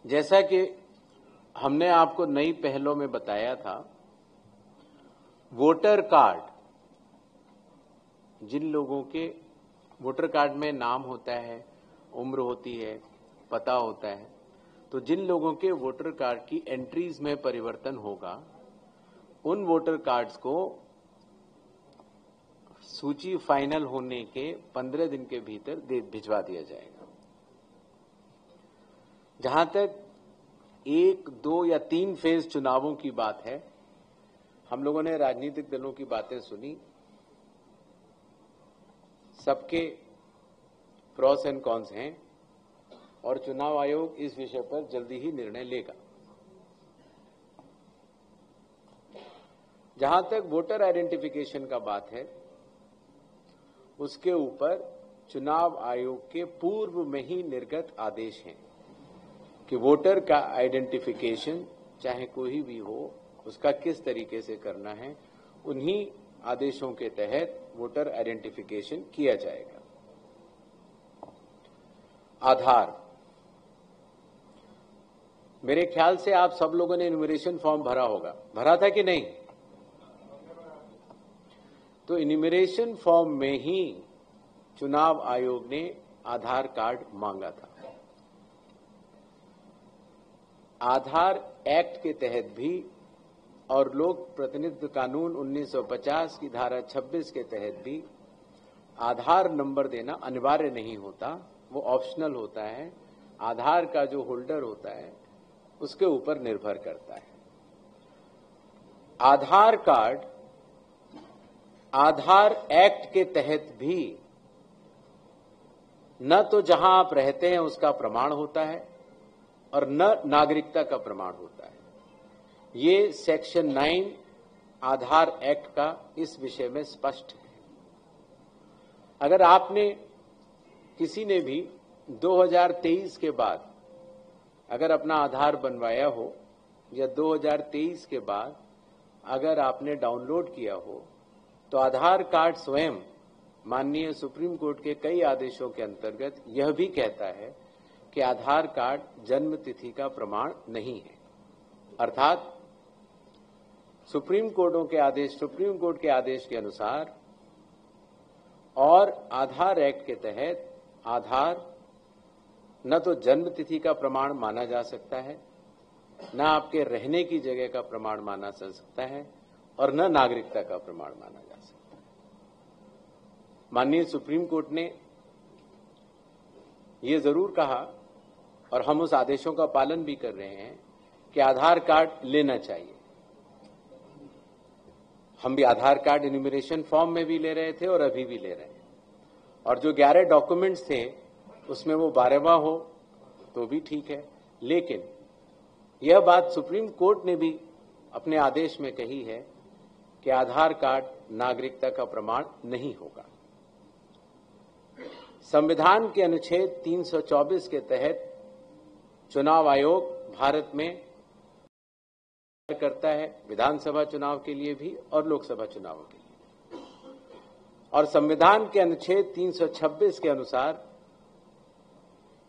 जैसा कि हमने आपको नई पहलों में बताया था, वोटर कार्ड, जिन लोगों के वोटर कार्ड में नाम होता है, उम्र होती है, पता होता है, तो जिन लोगों के वोटर कार्ड की एंट्रीज में परिवर्तन होगा, उन वोटर कार्ड्स को सूची फाइनल होने के 15 दिन के भीतर भिजवा दिया जाएगा। जहां तक 1, 2 या 3 फेज चुनावों की बात है, हम लोगों ने राजनीतिक दलों की बातें सुनी, सबके प्रॉस एंड कॉन्स हैं और चुनाव आयोग इस विषय पर जल्दी ही निर्णय लेगा। जहां तक वोटर आइडेंटिफिकेशन का बात है, उसके ऊपर चुनाव आयोग के पूर्व में ही निर्गत आदेश हैं कि वोटर का आइडेंटिफिकेशन चाहे कोई भी हो, उसका किस तरीके से करना है, उन्हीं आदेशों के तहत वोटर आइडेंटिफिकेशन किया जाएगा। आधार, मेरे ख्याल से आप सब लोगों ने इन्यूमरेशन फॉर्म भरा होगा, भरा था कि नहीं? तो इन्यूमरेशन फॉर्म में ही चुनाव आयोग ने आधार कार्ड मांगा था। आधार एक्ट के तहत भी और लोक प्रतिनिधित्व कानून 1950 की धारा 26 के तहत भी आधार नंबर देना अनिवार्य नहीं होता, वो ऑप्शनल होता है। आधार का जो होल्डर होता है उसके ऊपर निर्भर करता है। आधार कार्ड आधार एक्ट के तहत भी न तो जहां आप रहते हैं उसका प्रमाण होता है और न नागरिकता का प्रमाण होता है। ये सेक्शन 9 आधार एक्ट का इस विषय में स्पष्ट है। अगर आपने किसी ने भी 2023 के बाद अगर अपना आधार बनवाया हो या 2023 के बाद अगर आपने डाउनलोड किया हो, तो आधार कार्ड स्वयं माननीय सुप्रीम कोर्ट के कई आदेशों के अंतर्गत यह भी कहता है कि आधार कार्ड जन्म तिथि का प्रमाण नहीं है। अर्थात सुप्रीम कोर्ट के आदेश के अनुसार और आधार एक्ट के तहत आधार न तो जन्म तिथि का प्रमाण माना जा सकता है, न आपके रहने की जगह का प्रमाण माना जा सकता है और न नागरिकता का प्रमाण माना जा सकता है। माननीय सुप्रीम कोर्ट ने ये जरूर कहा और हम उस आदेशों का पालन भी कर रहे हैं कि आधार कार्ड लेना चाहिए। हम भी आधार कार्ड इन्यूमरेशन फॉर्म में भी ले रहे थे और अभी भी ले रहे हैं, और जो 11 डॉक्यूमेंट्स थे उसमें वो 12वां हो तो भी ठीक है। लेकिन यह बात सुप्रीम कोर्ट ने भी अपने आदेश में कही है कि आधार कार्ड नागरिकता का प्रमाण नहीं होगा। संविधान के अनुच्छेद 324 के तहत चुनाव आयोग भारत में करता है, विधानसभा चुनाव के लिए भी और लोकसभा चुनावों के लिए। और संविधान के अनुच्छेद 326 के अनुसार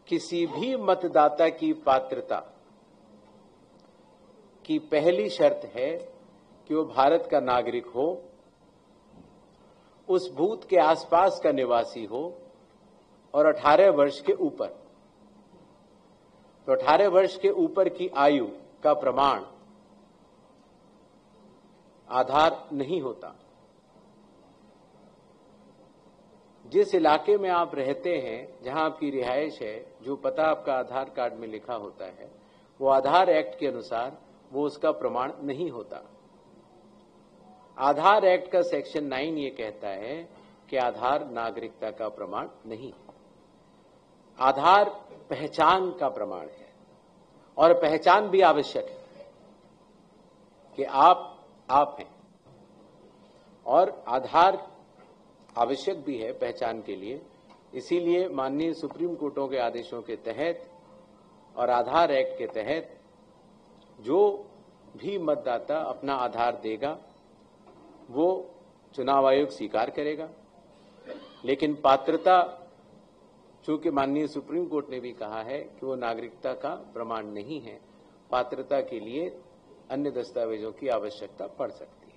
किसी भी मतदाता की पात्रता की पहली शर्त है कि वो भारत का नागरिक हो, उस बूथ के आसपास का निवासी हो और 18 वर्ष के ऊपर। तो 18 वर्ष के ऊपर की आयु का प्रमाण आधार नहीं होता। जिस इलाके में आप रहते हैं, जहां आपकी रिहाइश है, जो पता आपका आधार कार्ड में लिखा होता है, वो आधार एक्ट के अनुसार वो उसका प्रमाण नहीं होता। आधार एक्ट का सेक्शन 9 ये कहता है कि आधार नागरिकता का प्रमाण नहीं है। आधार पहचान का प्रमाण है और पहचान भी आवश्यक है कि आप हैं, और आधार आवश्यक भी है पहचान के लिए। इसीलिए माननीय सुप्रीम कोर्टों के आदेशों के तहत और आधार एक्ट के तहत जो भी मतदाता अपना आधार देगा वो चुनाव आयोग स्वीकार करेगा, लेकिन पात्रता चूंकि माननीय सुप्रीम कोर्ट ने भी कहा है कि वो नागरिकता का प्रमाण नहीं है, पात्रता के लिए अन्य दस्तावेजों की आवश्यकता पड़ सकती है।